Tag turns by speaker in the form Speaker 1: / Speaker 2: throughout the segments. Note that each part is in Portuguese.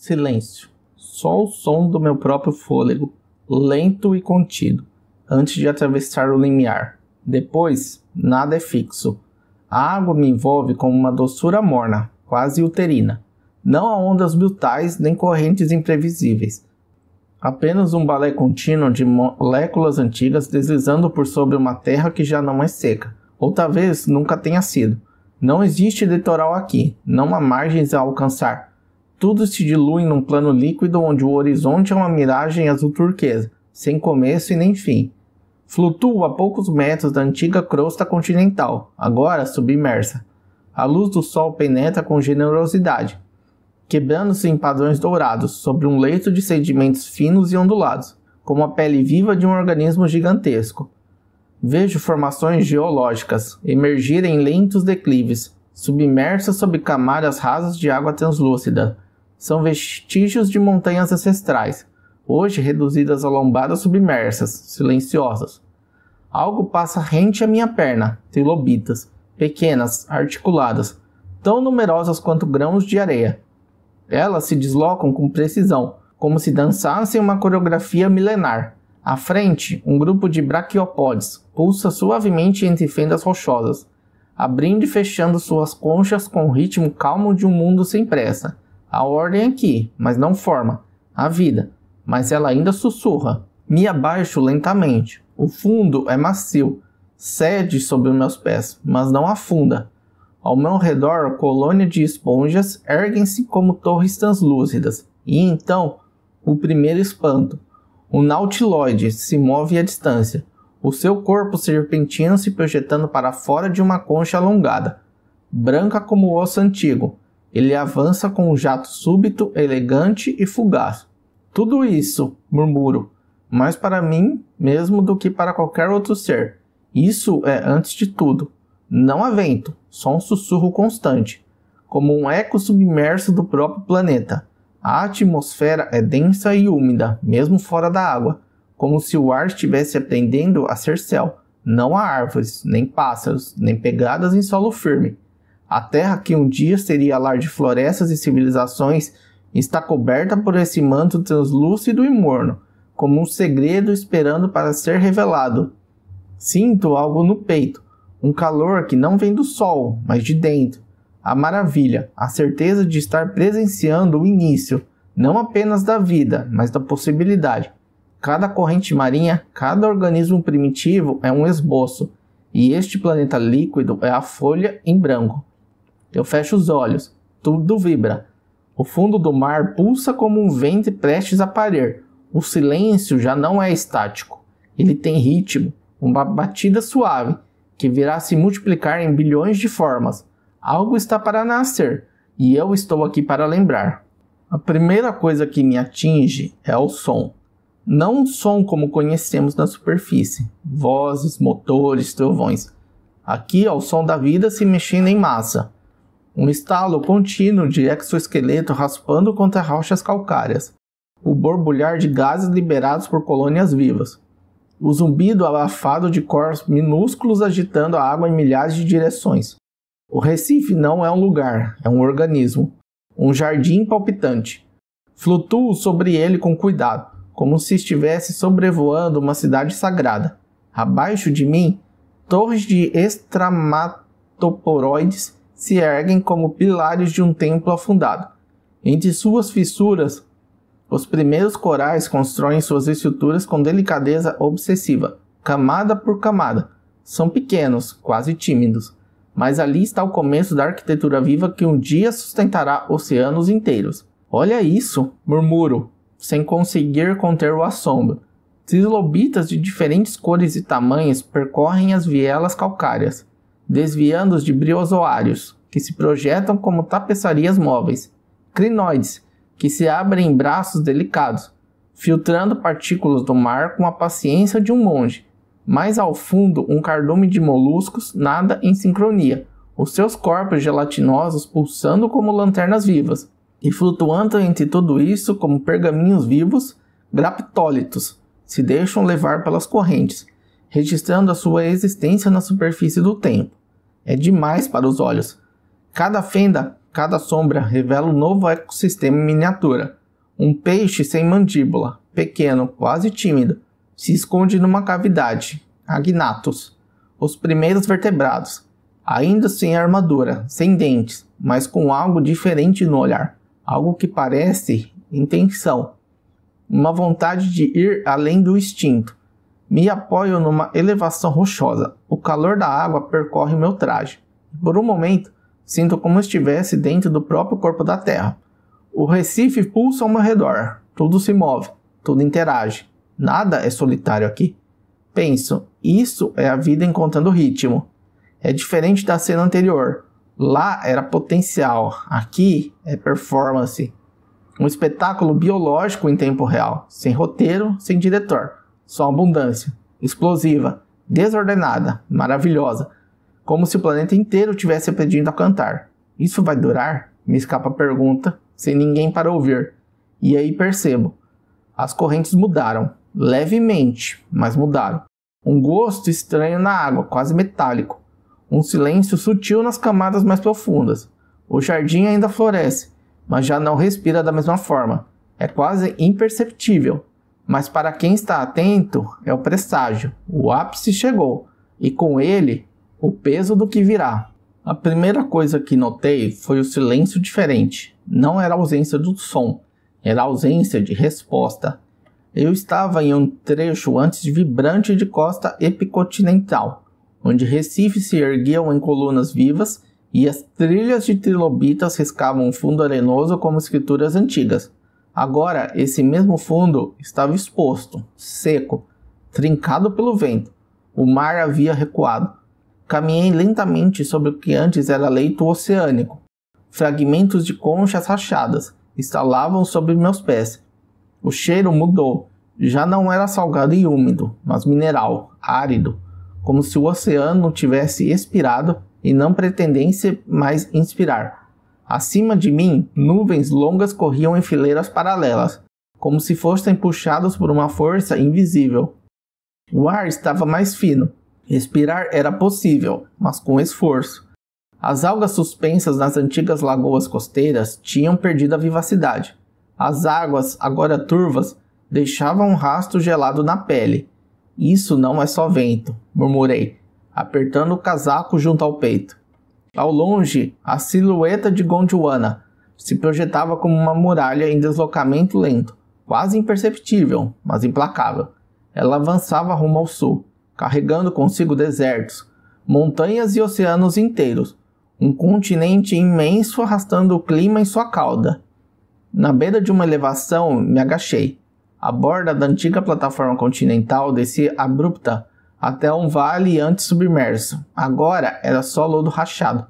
Speaker 1: Silêncio. Só o som do meu próprio fôlego, lento e contido, antes de atravessar o limiar. Depois, nada é fixo. A água me envolve como uma doçura morna, quase uterina. Não há ondas brutais nem correntes imprevisíveis. Apenas um balé contínuo de moléculas antigas deslizando por sobre uma terra que já não é seca, ou talvez nunca tenha sido. Não existe litoral aqui, não há margens a alcançar. Tudo se dilui num plano líquido onde o horizonte é uma miragem azul turquesa, sem começo e nem fim. Flutuo a poucos metros da antiga crosta continental, agora submersa. A luz do sol penetra com generosidade, quebrando-se em padrões dourados sobre um leito de sedimentos finos e ondulados, como a pele viva de um organismo gigantesco. Vejo formações geológicas emergirem em lentos declives, submersas sob camadas rasas de água translúcida. São vestígios de montanhas ancestrais, hoje reduzidas a lombadas submersas, silenciosas. Algo passa rente à minha perna, trilobitas, pequenas, articuladas, tão numerosas quanto grãos de areia. Elas se deslocam com precisão, como se dançassem uma coreografia milenar. À frente, um grupo de braquiopódes pulsa suavemente entre fendas rochosas, abrindo e fechando suas conchas com o ritmo calmo de um mundo sem pressa. A ordem aqui, mas não forma. A vida, mas ela ainda sussurra. Me abaixo lentamente. O fundo é macio, cede sobre meus pés, mas não afunda. Ao meu redor, colônia de esponjas erguem-se como torres translúcidas. E então, o primeiro espanto. O nautiloide se move à distância, o seu corpo serpentino se projetando para fora de uma concha alongada, branca como o osso antigo. Ele avança com um jato súbito, elegante e fugaz. Tudo isso, murmuro, mais para mim mesmo do que para qualquer outro ser. Isso é antes de tudo. Não há vento, só um sussurro constante, como um eco submerso do próprio planeta. A atmosfera é densa e úmida, mesmo fora da água, como se o ar estivesse aprendendo a ser céu. Não há árvores, nem pássaros, nem pegadas em solo firme. A terra que um dia seria lar de florestas e civilizações está coberta por esse manto translúcido e morno, como um segredo esperando para ser revelado. Sinto algo no peito, um calor que não vem do sol, mas de dentro. A maravilha, a certeza de estar presenciando o início, não apenas da vida, mas da possibilidade. Cada corrente marinha, cada organismo primitivo é um esboço, e este planeta líquido é a folha em branco. Eu fecho os olhos, tudo vibra. O fundo do mar pulsa como um ventre prestes a parir. O silêncio já não é estático, ele tem ritmo, uma batida suave, que virá se multiplicar em bilhões de formas. Algo está para nascer, e eu estou aqui para lembrar. A primeira coisa que me atinge é o som. Não um som como conhecemos na superfície, vozes, motores, trovões. Aqui é o som da vida se mexendo em massa. Um estalo contínuo de exoesqueleto raspando contra rochas calcárias. O borbulhar de gases liberados por colônias vivas. O zumbido abafado de corpos minúsculos agitando a água em milhares de direções. O Recife não é um lugar, é um organismo. Um jardim palpitante. Flutuo sobre ele com cuidado, como se estivesse sobrevoando uma cidade sagrada. Abaixo de mim, torres de estramatoporoides se erguem como pilares de um templo afundado. Entre suas fissuras, os primeiros corais constroem suas estruturas com delicadeza obsessiva, camada por camada. São pequenos, quase tímidos, mas ali está o começo da arquitetura viva que um dia sustentará oceanos inteiros. Olha isso, murmuro, sem conseguir conter o assombro. Trilobitas de diferentes cores e tamanhos percorrem as vielas calcárias, desviando-os de briozoários, que se projetam como tapeçarias móveis. Crinoides, que se abrem em braços delicados, filtrando partículas do mar com a paciência de um monge. Mais ao fundo, um cardume de moluscos nada em sincronia, os seus corpos gelatinosos pulsando como lanternas vivas, e flutuando entre tudo isso como pergaminhos vivos, graptólitos, se deixam levar pelas correntes, registrando a sua existência na superfície do tempo. É demais para os olhos. Cada fenda Cada sombra revela um novo ecossistema em miniatura. Um peixe sem mandíbula, pequeno, quase tímido, se esconde numa cavidade. Agnatus. Os primeiros vertebrados. Ainda sem armadura, sem dentes, mas com algo diferente no olhar. Algo que parece intenção. Uma vontade de ir além do instinto. Me apoio numa elevação rochosa. O calor da água percorre meu traje. Por um momento, sinto como estivesse dentro do próprio corpo da terra. O Recife pulsa ao meu redor. Tudo se move, tudo interage. Nada é solitário aqui. Penso, isso é a vida encontrando ritmo. É diferente da cena anterior. Lá era potencial, aqui é performance. Um espetáculo biológico em tempo real, sem roteiro, sem diretor. Só abundância, explosiva, desordenada, maravilhosa. Como se o planeta inteiro tivesse aprendido a cantar. Isso vai durar? Me escapa a pergunta, sem ninguém para ouvir. E aí percebo. As correntes mudaram, levemente, mas mudaram. Um gosto estranho na água, quase metálico. Um silêncio sutil nas camadas mais profundas. O jardim ainda floresce, mas já não respira da mesma forma. É quase imperceptível. Mas para quem está atento, é o presságio. O ápice chegou, e com ele, o peso do que virá. A primeira coisa que notei foi o silêncio diferente. Não era a ausência do som, era a ausência de resposta. Eu estava em um trecho antes de vibrante de costa epicontinental, onde Recife se erguiam em colunas vivas e as trilhas de trilobitas riscavam um fundo arenoso como escrituras antigas. Agora, esse mesmo fundo estava exposto, seco, trincado pelo vento. O mar havia recuado. Caminhei lentamente sobre o que antes era leito oceânico. Fragmentos de conchas rachadas estalavam sobre meus pés. O cheiro mudou. Já não era salgado e úmido, mas mineral, árido, como se o oceano tivesse expirado e não pretendesse mais inspirar. Acima de mim, nuvens longas corriam em fileiras paralelas, como se fossem puxados por uma força invisível. O ar estava mais fino. Respirar era possível, mas com esforço. As algas suspensas nas antigas lagoas costeiras tinham perdido a vivacidade. As águas, agora turvas, deixavam um rastro gelado na pele. Isso não é só vento, murmurei, apertando o casaco junto ao peito. Ao longe, a silhueta de Gondwana se projetava como uma muralha em deslocamento lento, quase imperceptível, mas implacável. Ela avançava rumo ao sul, carregando consigo desertos, montanhas e oceanos inteiros, um continente imenso arrastando o clima em sua cauda. Na beira de uma elevação, me agachei. A borda da antiga plataforma continental descia abrupta até um vale antes submerso. Agora era só lodo rachado,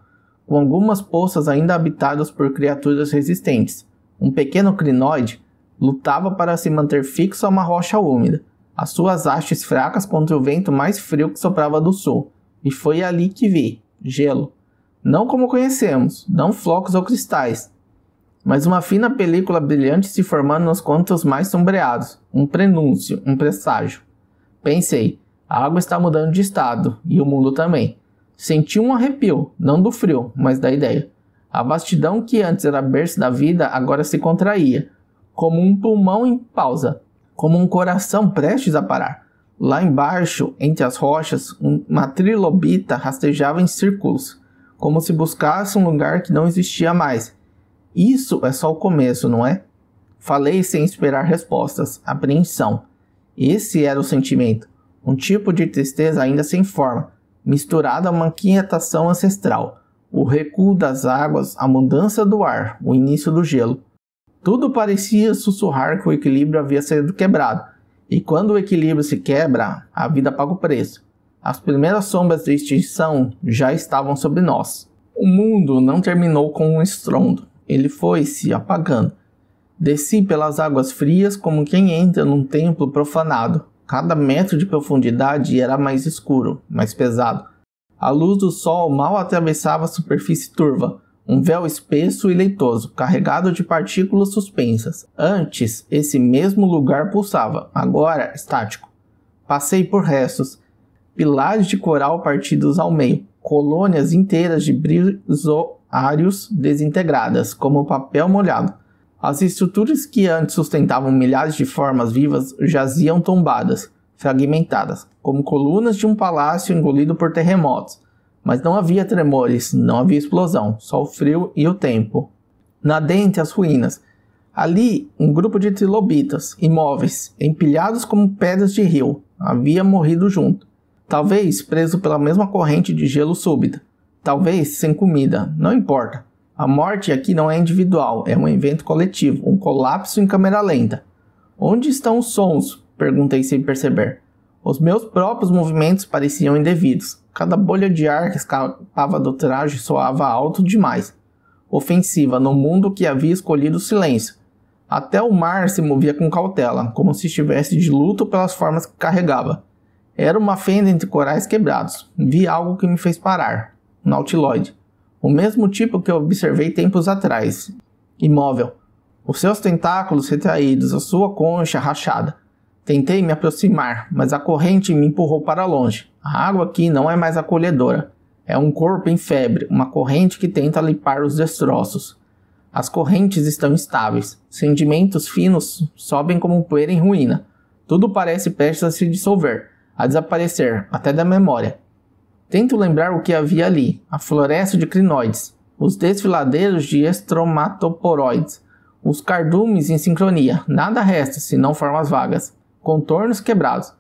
Speaker 1: com algumas poças ainda habitadas por criaturas resistentes. Um pequeno crinoide lutava para se manter fixo a uma rocha úmida, as suas hastes fracas contra o vento mais frio que soprava do sul. E foi ali que vi gelo. Não como conhecemos, não flocos ou cristais, mas uma fina película brilhante se formando nos cantos mais sombreados, um prenúncio, um presságio. Pensei, a água está mudando de estado, e o mundo também. Senti um arrepio, não do frio, mas da ideia. A vastidão que antes era berço da vida agora se contraía, como um pulmão em pausa, como um coração prestes a parar. Lá embaixo, entre as rochas, uma trilobita rastejava em círculos, como se buscasse um lugar que não existia mais. Isso é só o começo, não é? Falei sem esperar respostas. Apreensão. Esse era o sentimento. Um tipo de tristeza ainda sem forma, misturada a uma inquietação ancestral. O recuo das águas, a mudança do ar, o início do gelo. Tudo parecia sussurrar que o equilíbrio havia sido quebrado. E quando o equilíbrio se quebra, a vida paga o preço. As primeiras sombras de extinção já estavam sobre nós. O mundo não terminou com um estrondo. Ele foi se apagando. Desci pelas águas frias como quem entra num templo profanado. Cada metro de profundidade era mais escuro, mais pesado. A luz do sol mal atravessava a superfície turva, um véu espesso e leitoso, carregado de partículas suspensas. Antes, esse mesmo lugar pulsava, agora estático. Passei por restos, pilares de coral partidos ao meio, colônias inteiras de brizoários desintegradas, como papel molhado. As estruturas que antes sustentavam milhares de formas vivas jaziam tombadas, fragmentadas, como colunas de um palácio engolido por terremotos. Mas não havia tremores, não havia explosão, só o frio e o tempo. Nadente as ruínas. Ali, um grupo de trilobitas, imóveis, empilhados como pedras de rio, havia morrido junto. Talvez preso pela mesma corrente de gelo súbita. Talvez sem comida, não importa. A morte aqui não é individual, é um evento coletivo, um colapso em câmera lenta. Onde estão os sons? Perguntei sem perceber. Os meus próprios movimentos pareciam indevidos. Cada bolha de ar que escapava do traje soava alto demais. Ofensiva no mundo que havia escolhido o silêncio. Até o mar se movia com cautela, como se estivesse de luto pelas formas que carregava. Era uma fenda entre corais quebrados. Vi algo que me fez parar. Um nautiloide. O mesmo tipo que eu observei tempos atrás. Imóvel. Os seus tentáculos retraídos, a sua concha rachada. Tentei me aproximar, mas a corrente me empurrou para longe. A água aqui não é mais acolhedora. É um corpo em febre, uma corrente que tenta limpar os destroços. As correntes estão instáveis. Sedimentos finos sobem como poeira em ruína. Tudo parece prestes a se dissolver, a desaparecer, até da memória. Tento lembrar o que havia ali. A floresta de crinoides, os desfiladeiros de estromatoporoides, os cardumes em sincronia. Nada resta, senão formas vagas, contornos quebrados.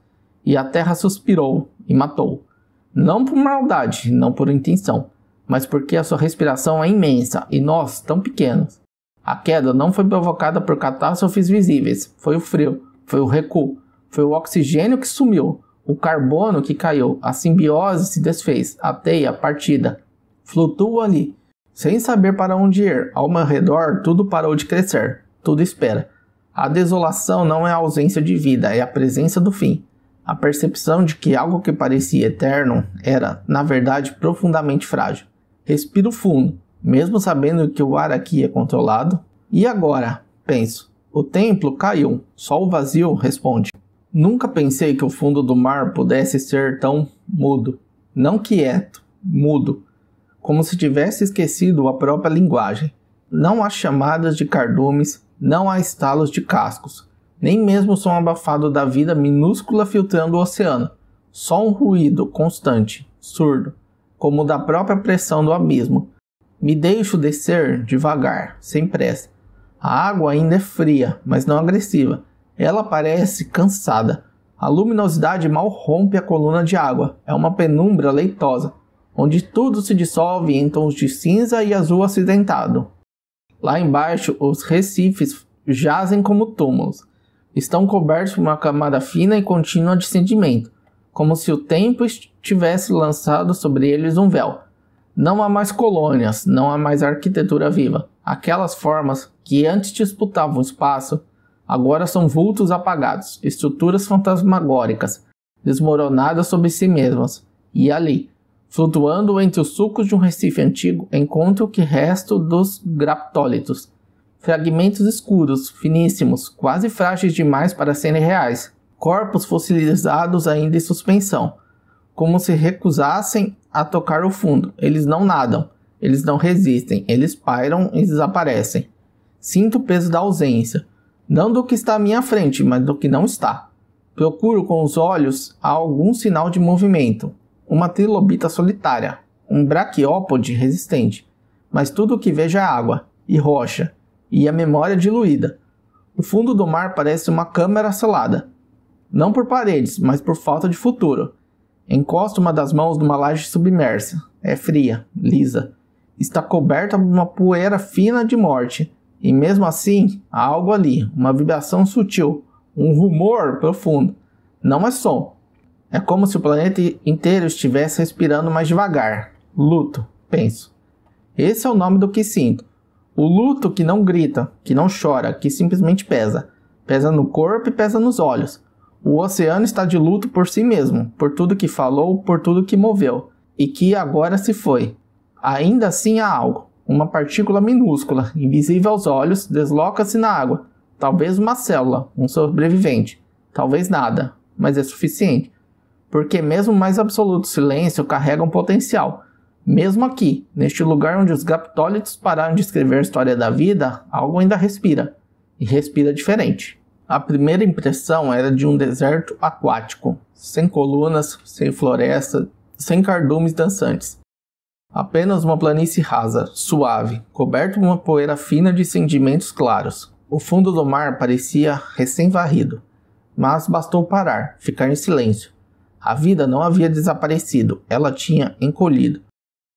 Speaker 1: E a terra suspirou e matou. Não por maldade, não por intenção, mas porque a sua respiração é imensa e nós tão pequenos. A queda não foi provocada por catástrofes visíveis, foi o frio, foi o recuo, foi o oxigênio que sumiu, o carbono que caiu, a simbiose se desfez, a teia partida. Flutuo ali, sem saber para onde ir, ao meu redor tudo parou de crescer, tudo espera. A desolação não é a ausência de vida, é a presença do fim. A percepção de que algo que parecia eterno era, na verdade, profundamente frágil. Respiro fundo, mesmo sabendo que o ar aqui é controlado. E agora? Penso. O templo caiu, só o vazio responde. Nunca pensei que o fundo do mar pudesse ser tão mudo. Não quieto, mudo. Como se tivesse esquecido a própria linguagem. Não há chamadas de cardumes, não há estalos de cascos. Nem mesmo o som abafado da vida minúscula filtrando o oceano. Só um ruído constante, surdo, como o da própria pressão do abismo. Me deixo descer devagar, sem pressa. A água ainda é fria, mas não agressiva. Ela parece cansada. A luminosidade mal rompe a coluna de água. É uma penumbra leitosa, onde tudo se dissolve em tons de cinza e azul acidentado. Lá embaixo, os recifes jazem como túmulos. Estão cobertos por uma camada fina e contínua de sedimento, como se o tempo tivesse lançado sobre eles um véu. Não há mais colônias, não há mais arquitetura viva. Aquelas formas que antes disputavam o espaço, agora são vultos apagados, estruturas fantasmagóricas, desmoronadas sobre si mesmas. E ali, flutuando entre os sulcos de um recife antigo, encontro o que resta dos graptólitos. Fragmentos escuros, finíssimos, quase frágeis demais para serem reais. Corpos fossilizados ainda em suspensão, como se recusassem a tocar o fundo. Eles não nadam, eles não resistem, eles pairam e desaparecem. Sinto o peso da ausência, não do que está à minha frente, mas do que não está. Procuro com os olhos algum sinal de movimento, uma trilobita solitária, um braquiópode resistente, mas tudo o que vejo é água e rocha, e a memória diluída. O fundo do mar parece uma câmara selada, não por paredes, mas por falta de futuro. Encosto uma das mãos numa laje submersa. É fria, lisa. Está coberta por uma poeira fina de morte. E mesmo assim, há algo ali, uma vibração sutil, um rumor profundo. Não é som. É como se o planeta inteiro estivesse respirando mais devagar. Luto, penso. Esse é o nome do que sinto. O luto que não grita, que não chora, que simplesmente pesa. Pesa no corpo e pesa nos olhos. O oceano está de luto por si mesmo, por tudo que falou, por tudo que moveu, e que agora se foi. Ainda assim há algo. Uma partícula minúscula, invisível aos olhos, desloca-se na água. Talvez uma célula, um sobrevivente. Talvez nada, mas é suficiente. Porque mesmo o mais absoluto silêncio carrega um potencial. Mesmo aqui, neste lugar onde os graptólitos pararam de escrever a história da vida, algo ainda respira, e respira diferente. A primeira impressão era de um deserto aquático, sem colunas, sem floresta, sem cardumes dançantes. Apenas uma planície rasa, suave, coberta por uma poeira fina de sedimentos claros. O fundo do mar parecia recém-varrido, mas bastou parar, ficar em silêncio. A vida não havia desaparecido, ela tinha encolhido.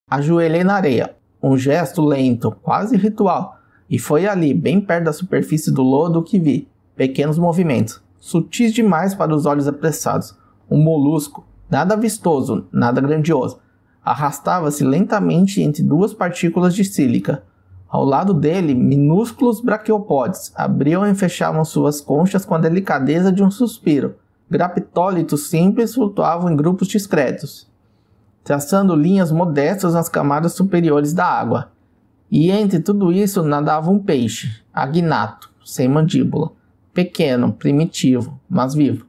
Speaker 1: Ajoelhei na areia, um gesto lento, quase ritual, e foi ali, bem perto da superfície do lodo, que vi pequenos movimentos, sutis demais para os olhos apressados. Um molusco, nada vistoso, nada grandioso, arrastava-se lentamente entre duas partículas de sílica. Ao lado dele, minúsculos braquiopódes abriam e fechavam suas conchas com a delicadeza de um suspiro. Graptólitos simples flutuavam em grupos discretos, traçando linhas modestas nas camadas superiores da água. E entre tudo isso nadava um peixe, agnato, sem mandíbula, pequeno, primitivo, mas vivo.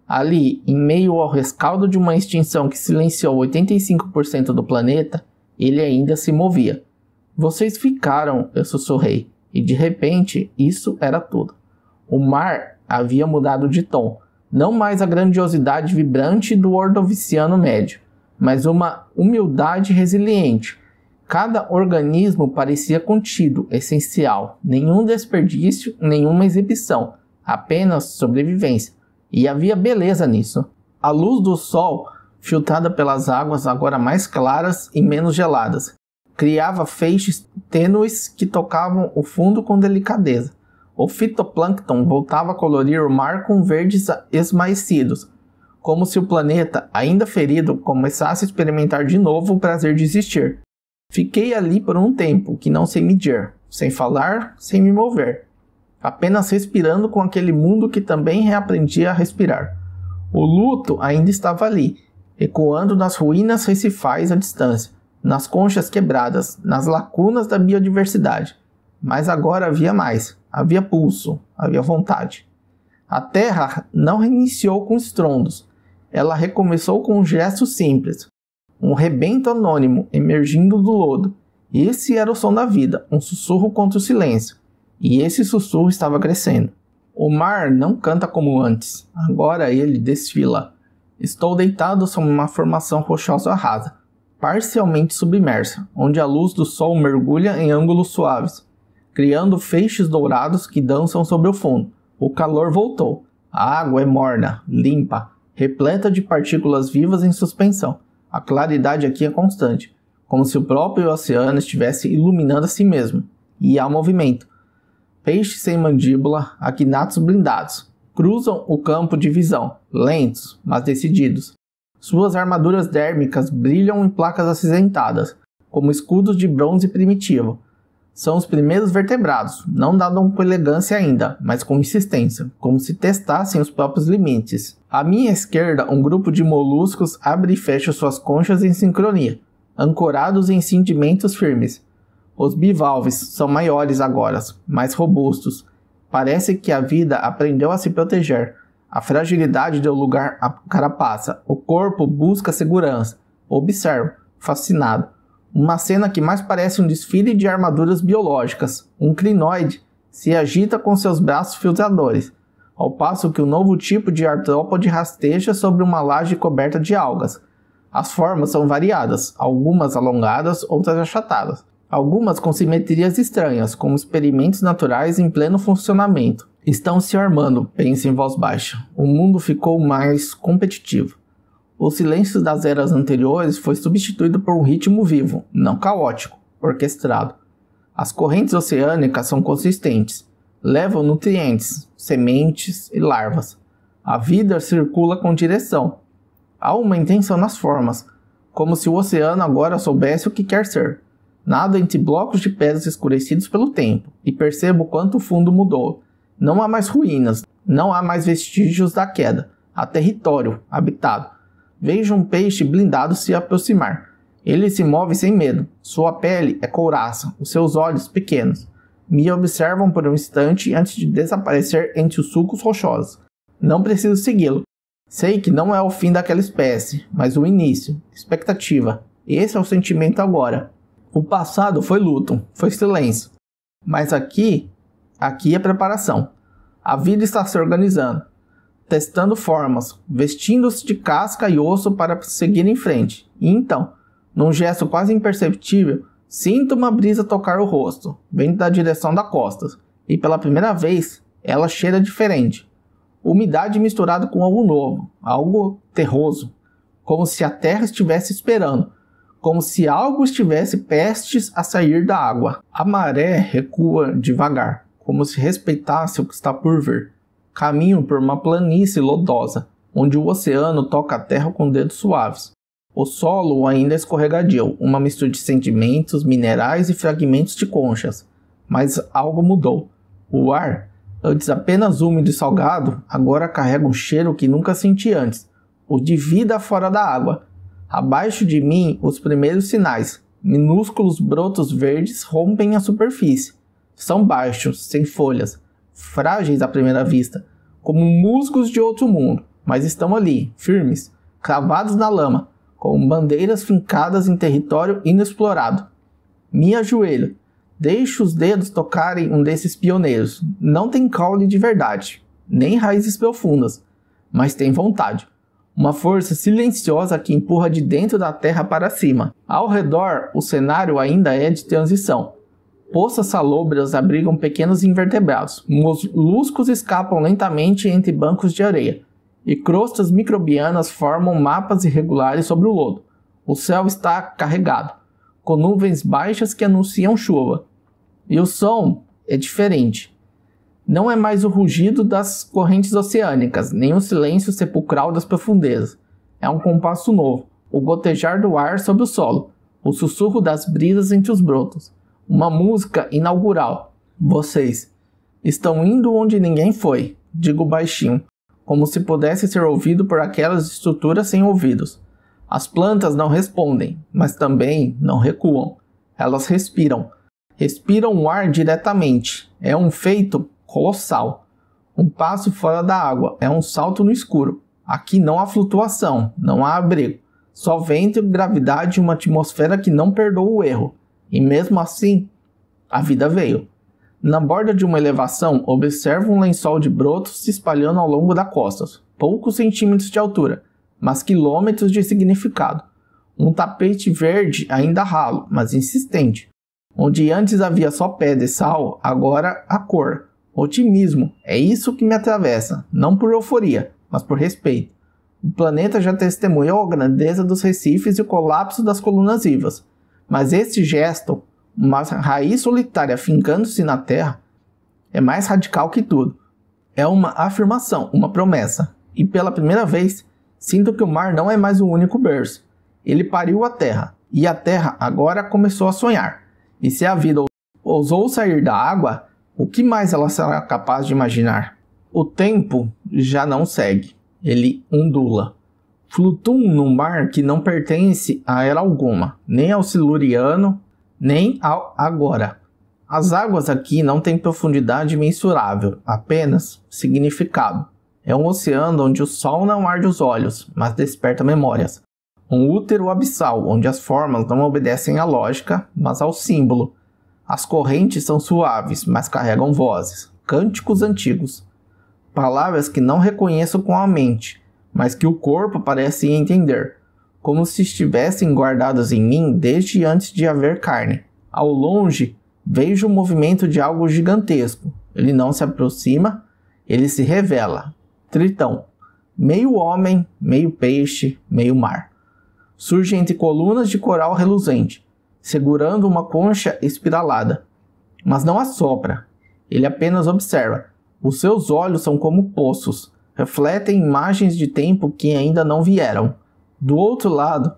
Speaker 1: Ali, em meio ao rescaldo de uma extinção que silenciou 85% do planeta, ele ainda se movia. Vocês ficaram, eu sussurrei, e de repente isso era tudo. O mar havia mudado de tom, não mais a grandiosidade vibrante do Ordoviciano médio, mas uma humildade resiliente. Cada organismo parecia contido, essencial, nenhum desperdício, nenhuma exibição, apenas sobrevivência. E havia beleza nisso. A luz do sol, filtrada pelas águas agora mais claras e menos geladas, criava feixes tênues que tocavam o fundo com delicadeza. O fitoplâncton voltava a colorir o mar com verdes esmaecidos, como se o planeta, ainda ferido, começasse a experimentar de novo o prazer de existir. Fiquei ali por um tempo que não sei medir, sem falar, sem me mover, apenas respirando com aquele mundo que também reaprendia a respirar. O luto ainda estava ali, ecoando nas ruínas recifais à distância, nas conchas quebradas, nas lacunas da biodiversidade. Mas agora havia mais, havia pulso, havia vontade. A Terra não reiniciou com estrondos, ela recomeçou com um gesto simples, um rebento anônimo emergindo do lodo. Esse era o som da vida, um sussurro contra o silêncio. E esse sussurro estava crescendo. O mar não canta como antes, agora ele desfila. Estou deitado sobre uma formação rochosa rasa, parcialmente submersa, onde a luz do sol mergulha em ângulos suaves, criando feixes dourados que dançam sobre o fundo. O calor voltou. A água é morna, limpa, repleta de partículas vivas em suspensão. A claridade aqui é constante, como se o próprio oceano estivesse iluminando a si mesmo. E há movimento. Peixes sem mandíbula, agnatos blindados, cruzam o campo de visão, lentos, mas decididos. Suas armaduras dérmicas brilham em placas acinzentadas, como escudos de bronze primitivo. São os primeiros vertebrados, não nadam com elegância ainda, mas com insistência, como se testassem os próprios limites. À minha esquerda, um grupo de moluscos abre e fecha suas conchas em sincronia, ancorados em cindimentos firmes. Os bivalves são maiores agora, mais robustos. Parece que a vida aprendeu a se proteger. A fragilidade deu lugar à carapaça. O corpo busca segurança. Observo, fascinado. Uma cena que mais parece um desfile de armaduras biológicas. Um crinoide se agita com seus braços filtradores, ao passo que um novo tipo de artrópode rasteja sobre uma laje coberta de algas. As formas são variadas, algumas alongadas, outras achatadas. Algumas com simetrias estranhas, como experimentos naturais em pleno funcionamento. Estão se armando, penso em voz baixa. O mundo ficou mais competitivo. O silêncio das eras anteriores foi substituído por um ritmo vivo, não caótico, orquestrado. As correntes oceânicas são consistentes, levam nutrientes, sementes e larvas. A vida circula com direção. Há uma intenção nas formas, como se o oceano agora soubesse o que quer ser. Nado entre blocos de pedras escurecidos pelo tempo, e percebo quanto o fundo mudou. Não há mais ruínas, não há mais vestígios da queda. Há território habitado. Vejo um peixe blindado se aproximar. Ele se move sem medo. Sua pele é couraça, os seus olhos pequenos. Me observam por um instante antes de desaparecer entre os sulcos rochosos. Não preciso segui-lo. Sei que não é o fim daquela espécie, mas o início. Expectativa. Esse é o sentimento agora. O passado foi luto, foi silêncio. Mas aqui é preparação. A vida está se organizando, testando formas, vestindo-se de casca e osso para seguir em frente. E então, num gesto quase imperceptível, sinto uma brisa tocar o rosto, vindo da direção da costa. E pela primeira vez, ela cheira diferente. Umidade misturada com algo novo, algo terroso. Como se a terra estivesse esperando. Como se algo estivesse prestes a sair da água. A maré recua devagar, como se respeitasse o que está por vir. Caminho por uma planície lodosa, onde o oceano toca a terra com dedos suaves. O solo ainda é escorregadio, uma mistura de sedimentos, minerais e fragmentos de conchas. Mas algo mudou. O ar, antes apenas úmido e salgado, agora carrega um cheiro que nunca senti antes. O de vida fora da água. Abaixo de mim, os primeiros sinais. Minúsculos brotos verdes rompem a superfície. São baixos, sem folhas, frágeis à primeira vista, como musgos de outro mundo, mas estão ali, firmes, cravados na lama, com bandeiras fincadas em território inexplorado. Me ajoelho. Deixo os dedos tocarem um desses pioneiros. Não tem caule de verdade, nem raízes profundas, mas tem vontade. Uma força silenciosa que empurra de dentro da terra para cima. Ao redor, o cenário ainda é de transição. Poças salobras abrigam pequenos invertebrados. Moluscos escapam lentamente entre bancos de areia. E crostas microbianas formam mapas irregulares sobre o lodo. O céu está carregado, com nuvens baixas que anunciam chuva. E o som é diferente. Não é mais o rugido das correntes oceânicas, nem o silêncio sepulcral das profundezas. É um compasso novo, o gotejar do ar sobre o solo, o sussurro das brisas entre os brotos. Uma música inaugural. Vocês estão indo onde ninguém foi, digo baixinho, como se pudesse ser ouvido por aquelas estruturas sem ouvidos. As plantas não respondem, mas também não recuam. Elas respiram. Respiram o ar diretamente. É um feito colossal. Um passo fora da água. É um salto no escuro. Aqui não há flutuação, não há abrigo. Só vento, gravidade e uma atmosfera que não perdoa o erro. E mesmo assim, a vida veio. Na borda de uma elevação, observo um lençol de brotos se espalhando ao longo da costa. Poucos centímetros de altura, mas quilômetros de significado. Um tapete verde ainda ralo, mas insistente. Onde antes havia só pedra e sal, agora a cor. Otimismo, é isso que me atravessa, não por euforia, mas por respeito. O planeta já testemunhou a grandeza dos recifes e o colapso das colunas vivas. Mas esse gesto, uma raiz solitária fincando-se na terra, é mais radical que tudo. É uma afirmação, uma promessa. E pela primeira vez, sinto que o mar não é mais o único berço. Ele pariu a terra, e a terra agora começou a sonhar. E se a vida ousou sair da água, o que mais ela será capaz de imaginar? O tempo já não segue, ele ondula. Flutuam num mar que não pertence a era alguma, nem ao siluriano, nem ao agora. As águas aqui não têm profundidade mensurável, apenas significado. É um oceano onde o sol não arde os olhos, mas desperta memórias. Um útero abissal, onde as formas não obedecem à lógica, mas ao símbolo. As correntes são suaves, mas carregam vozes, cânticos antigos. Palavras que não reconheço com a mente, mas que o corpo parece entender, como se estivessem guardadas em mim desde antes de haver carne. Ao longe, vejo o movimento de algo gigantesco. Ele não se aproxima, ele se revela. Tritão, meio homem, meio peixe, meio mar. Surge entre colunas de coral reluzente, segurando uma concha espiralada. Mas não assopra, ele apenas observa. Os seus olhos são como poços, refletem imagens de tempo que ainda não vieram. Do outro lado,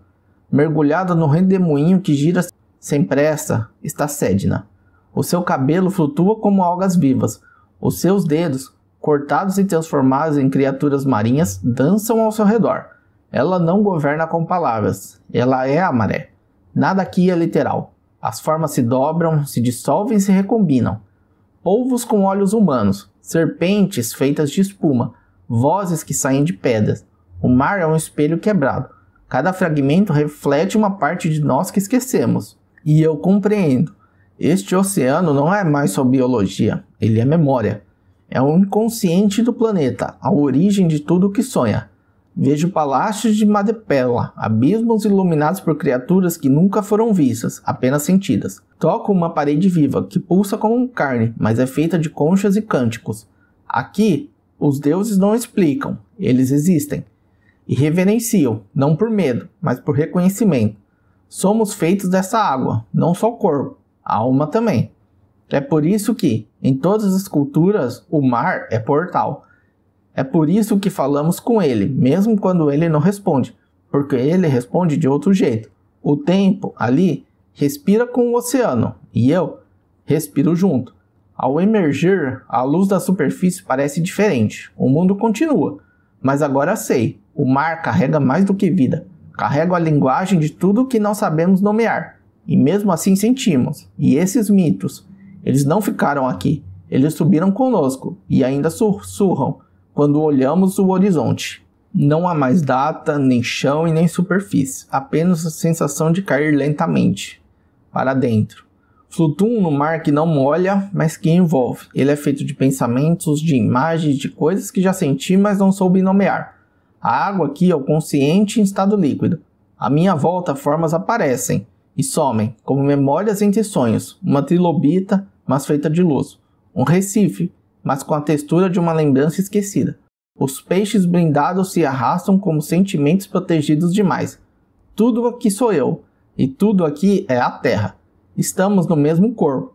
Speaker 1: mergulhada no redemoinho que gira sem pressa, está Sedna. O seu cabelo flutua como algas vivas. Os seus dedos, cortados e transformados em criaturas marinhas, dançam ao seu redor. Ela não governa com palavras, ela é a maré. Nada aqui é literal. As formas se dobram, se dissolvem e se recombinam. Polvos com olhos humanos, serpentes feitas de espuma, vozes que saem de pedras. O mar é um espelho quebrado. Cada fragmento reflete uma parte de nós que esquecemos. E eu compreendo. Este oceano não é mais só biologia, ele é memória. É o inconsciente do planeta, a origem de tudo o que sonha. Vejo palácios de madrepérola, abismos iluminados por criaturas que nunca foram vistas, apenas sentidas. Toco uma parede viva, que pulsa como carne, mas é feita de conchas e cânticos. Aqui, os deuses não explicam, eles existem. E reverenciam, não por medo, mas por reconhecimento. Somos feitos dessa água, não só o corpo, a alma também. É por isso que, em todas as culturas, o mar é portal. É por isso que falamos com ele, mesmo quando ele não responde, porque ele responde de outro jeito. O tempo, ali, respira com o oceano, e eu respiro junto. Ao emergir, a luz da superfície parece diferente. O mundo continua, mas agora sei, o mar carrega mais do que vida. Carrega a linguagem de tudo que não sabemos nomear, e mesmo assim sentimos. E esses mitos, eles não ficaram aqui, eles subiram conosco, e ainda sussurram quando olhamos o horizonte. Não há mais data, nem chão e nem superfície, apenas a sensação de cair lentamente para dentro. Flutuo no mar que não molha, mas que envolve. Ele é feito de pensamentos, de imagens, de coisas que já senti, mas não soube nomear. A água aqui é o consciente em estado líquido. À minha volta, formas aparecem e somem, como memórias entre sonhos. Uma trilobita, mas feita de luz. Um recife, mas com a textura de uma lembrança esquecida. Os peixes blindados se arrastam como sentimentos protegidos demais. Tudo aqui sou eu, e tudo aqui é a Terra. Estamos no mesmo corpo.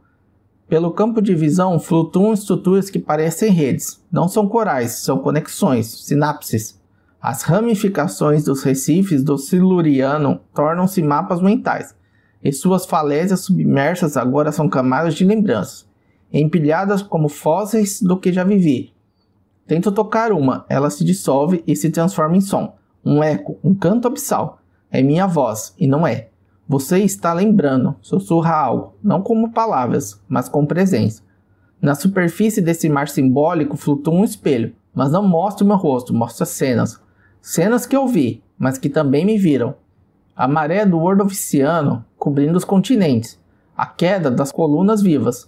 Speaker 1: Pelo campo de visão flutuam estruturas que parecem redes. Não são corais, são conexões, sinapses. As ramificações dos recifes do Siluriano tornam-se mapas mentais, e suas falésias submersas agora são camadas de lembranças, empilhadas como fósseis do que já vivi. Tento tocar uma, ela se dissolve e se transforma em som, um eco, um canto abissal. É minha voz, e não é. Você está lembrando, sussurra algo, não como palavras, mas com presença. Na superfície desse mar simbólico flutua um espelho, mas não mostra o meu rosto, mostra cenas. Cenas que eu vi, mas que também me viram. A maré do Ordoviciano cobrindo os continentes, a queda das colunas vivas,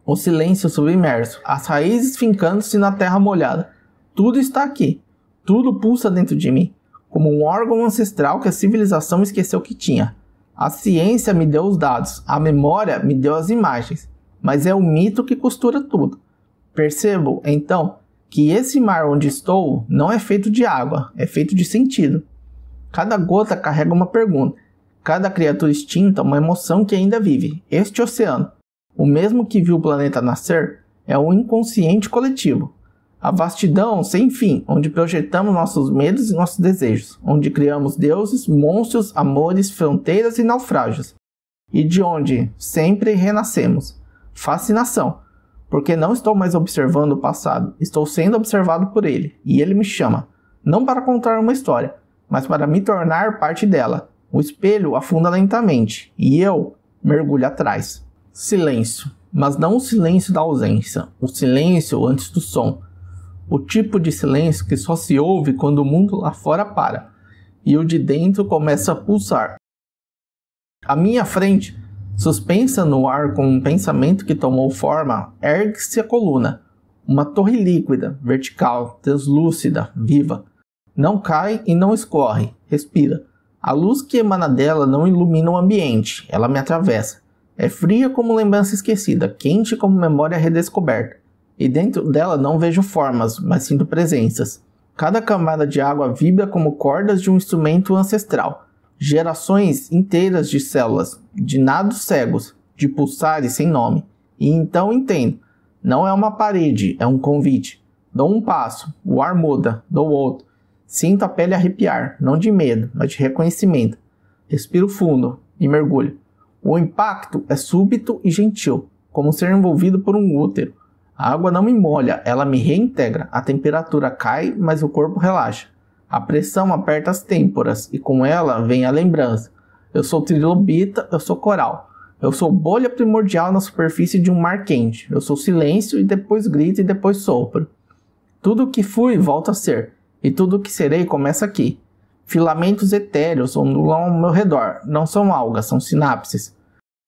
Speaker 1: o silêncio submerso, as raízes fincando-se na terra molhada. Tudo está aqui, tudo pulsa dentro de mim, como um órgão ancestral que a civilização esqueceu que tinha. A ciência me deu os dados, a memória me deu as imagens, mas é o mito que costura tudo. Percebo, então, que esse mar onde estou não é feito de água, é feito de sentido. Cada gota carrega uma pergunta, cada criatura extinta uma emoção que ainda vive. Este oceano, o mesmo que viu o planeta nascer, é um inconsciente coletivo. A vastidão sem fim, onde projetamos nossos medos e nossos desejos, onde criamos deuses, monstros, amores, fronteiras e naufrágios, e de onde sempre renascemos. Fascinação, porque não estou mais observando o passado, estou sendo observado por ele, e ele me chama, não para contar uma história, mas para me tornar parte dela. O espelho afunda lentamente, e eu mergulho atrás. Silêncio, mas não o silêncio da ausência, o silêncio antes do som. O tipo de silêncio que só se ouve quando o mundo lá fora para, e o de dentro começa a pulsar. À minha frente, suspensa no ar com um pensamento que tomou forma, ergue-se a coluna, uma torre líquida, vertical, translúcida, viva. Não cai e não escorre, respira. A luz que emana dela não ilumina o ambiente, ela me atravessa. É fria como lembrança esquecida, quente como memória redescoberta. E dentro dela não vejo formas, mas sinto presenças. Cada camada de água vibra como cordas de um instrumento ancestral. Gerações inteiras de células, de nados cegos, de pulsares sem nome. E então entendo. Não é uma parede, é um convite. Dou um passo, o ar muda, dou outro. Sinto a pele arrepiar, não de medo, mas de reconhecimento. Respiro fundo e mergulho. O impacto é súbito e gentil, como ser envolvido por um útero. A água não me molha, ela me reintegra. A temperatura cai, mas o corpo relaxa. A pressão aperta as têmporas e com ela vem a lembrança. Eu sou trilobita, eu sou coral. Eu sou bolha primordial na superfície de um mar quente. Eu sou silêncio e depois grito e depois sopro. Tudo o que fui volta a ser. E tudo o que serei começa aqui. Filamentos etéreos ondulam ao meu redor. Não são algas, são sinapses.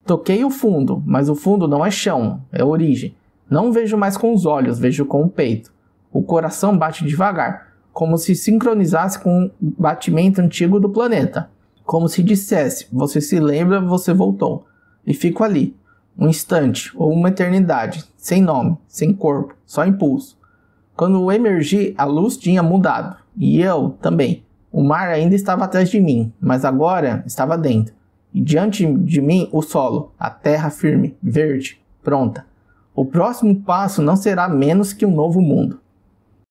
Speaker 1: Toquei o fundo, mas o fundo não é chão, é origem. Não vejo mais com os olhos, vejo com o peito. O coração bate devagar, como se sincronizasse com o batimento antigo do planeta. Como se dissesse, você se lembra, você voltou. E fico ali, um instante ou uma eternidade, sem nome, sem corpo, só impulso. Quando eu emergi, a luz tinha mudado, e eu também. O mar ainda estava atrás de mim, mas agora estava dentro. E diante de mim o solo, a terra firme, verde, pronta. O próximo passo não será menos que um novo mundo.